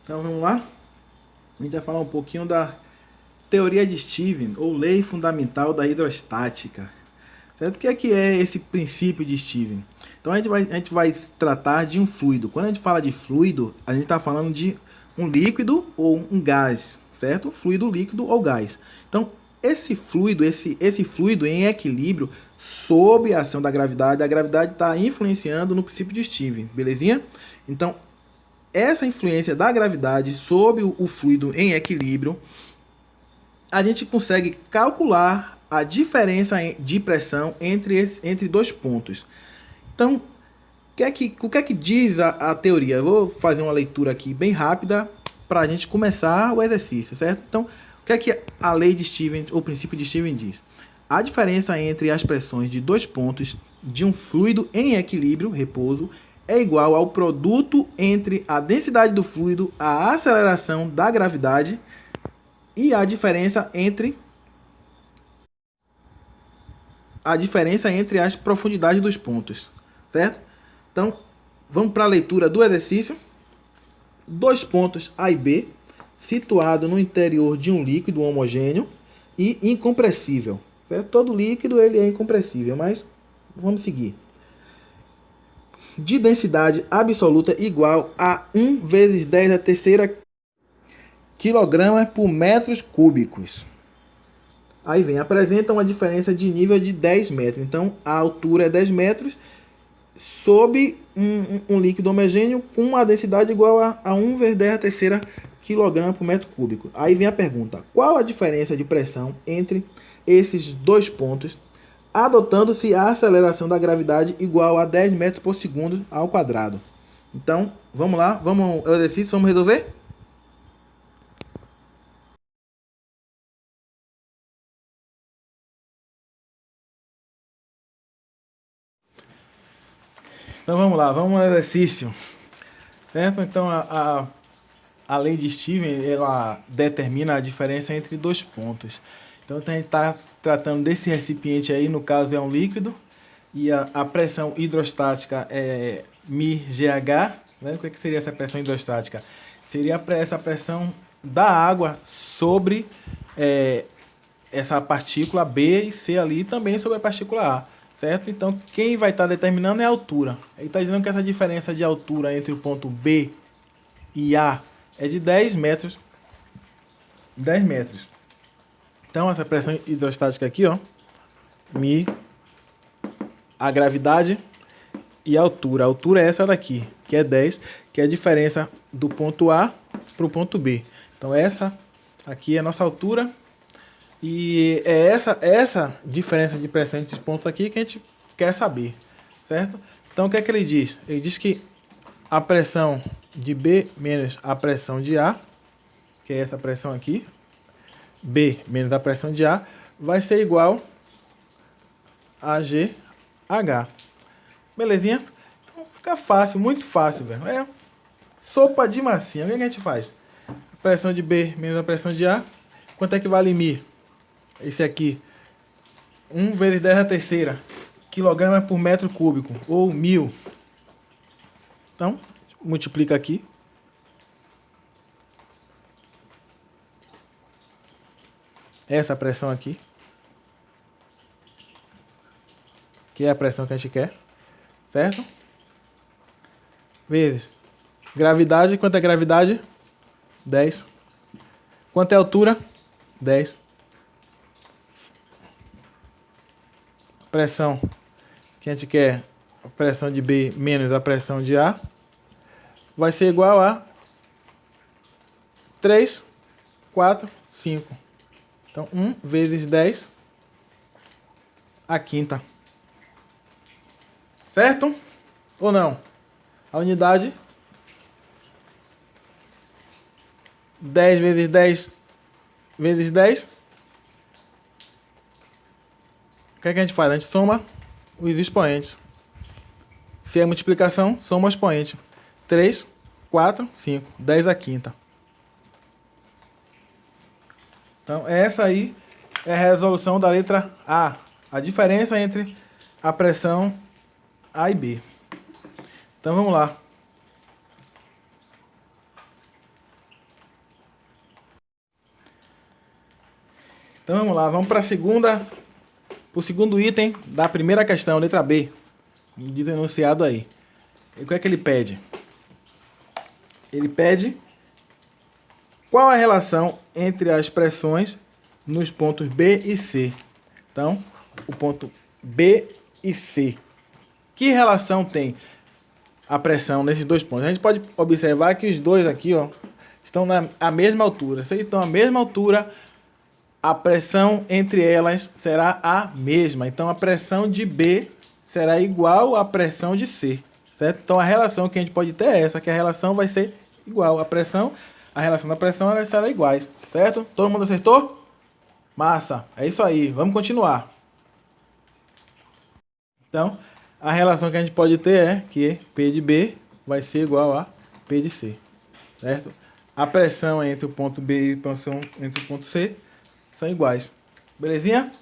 Então vamos lá. A gente vai falar um pouquinho da teoria de Stevens, ou lei fundamental da hidrostática. Certo? O que é esse princípio de Stevens? Então a gente vai tratar de um fluido. Quando a gente fala de fluido, a gente está falando de um líquido ou um gás, certo? Fluido, líquido ou gás. Então, esse fluido, esse fluido em equilíbrio, sob a ação da gravidade, a gravidade está influenciando no princípio de Stevens, belezinha? Então, essa influência da gravidade sobre o fluido em equilíbrio, a gente consegue calcular a diferença de pressão entre dois pontos. Então, o que é que diz a teoria? Eu vou fazer uma leitura aqui bem rápida para a gente começar o exercício, certo? Então, o que é que a lei de Stevens, ou o princípio de Stevens diz? A diferença entre as pressões de dois pontos de um fluido em equilíbrio, repouso, é igual ao produto entre a densidade do fluido, a aceleração da gravidade e a diferença entre as profundidades dos pontos, certo? Então, vamos para a leitura do exercício. Dois pontos A e B, situado no interior de um líquido homogêneo e incompressível. Certo? Todo líquido ele é incompressível, mas vamos seguir. De densidade absoluta igual a 1 vezes 10 a terceira quilogramas por metros cúbicos. Aí vem, apresenta uma diferença de nível de 10 metros. Então, a altura é 10 metros sob um líquido homogêneo com uma densidade igual a 1 vezes 10 a terceira quilograma por metro cúbico. Aí vem a pergunta, qual a diferença de pressão entre esses dois pontos, adotando-se a aceleração da gravidade igual a 10 metros por segundo ao quadrado? Então, vamos lá, vamos ao exercício, vamos resolver? Então vamos lá, vamos ao exercício. Certo? Então a lei de Stevens ela determina a diferença entre dois pontos. Então a gente está tratando desse recipiente aí, no caso é um líquido, e a pressão hidrostática é μgh. Né? O que seria essa pressão hidrostática? Seria essa pressão da água sobre essa partícula B e C ali, também sobre a partícula A. Certo? Então, quem vai estar determinando é a altura. Ele está dizendo que essa diferença de altura entre o ponto B e A é de 10 metros. 10 metros. Então, essa pressão hidrostática aqui, ó, a gravidade e a altura. A altura é essa daqui, que é 10, que é a diferença do ponto A para o ponto B. Então, essa aqui é a nossa altura. E é essa diferença de pressão entre esses pontos aqui que a gente quer saber, certo? Então, o que é que ele diz? Ele diz que a pressão de B menos a pressão de A, que é essa pressão aqui, B menos a pressão de A, vai ser igual a GH. Belezinha? Então, fica fácil, muito fácil, velho. É sopa de massinha. O que a gente faz? A pressão de B menos a pressão de A. Quanto é que vale μ? Esse aqui, 1 vezes 10 a terceira quilograma por metro cúbico, ou 1000. Então, multiplica aqui. Essa pressão aqui, que é a pressão que a gente quer, certo? Vezes gravidade. Quanto é gravidade? 10. Quanto é altura? 10. Pressão que a gente quer, a pressão de B menos a pressão de A, vai ser igual a 3, 4, 5. Então, 1 vezes 10 a quinta. Certo? Ou não? A unidade 10 vezes 10 vezes 10. O que é que a gente faz? A gente soma os expoentes. Se é multiplicação, soma o expoente. 3, 4, 5. 10 a quinta. Então, essa aí é a resolução da letra A. A diferença entre a pressão A e B. Então, vamos lá. Então vamos lá, vamos para o segundo item da primeira questão, letra B. Como diz o enunciado aí. E o que é que ele pede? Ele pede qual a relação entre as pressões nos pontos B e C. Então, o ponto B e C. Que relação tem a pressão nesses dois pontos? A gente pode observar que os dois aqui, ó, estão à mesma altura. Se eles estão à mesma altura, a pressão entre elas será a mesma. Então, a pressão de B será igual à pressão de C. Certo? Então, a relação que a gente pode ter é essa, que a relação vai ser igual. A relação da pressão, elas serão iguais. Certo? Todo mundo acertou? Massa. É isso aí. Vamos continuar. Então, a relação que a gente pode ter é que P de B vai ser igual a P de C. Certo? A pressão entre o ponto B e a pressão entre o ponto C são iguais. Belezinha?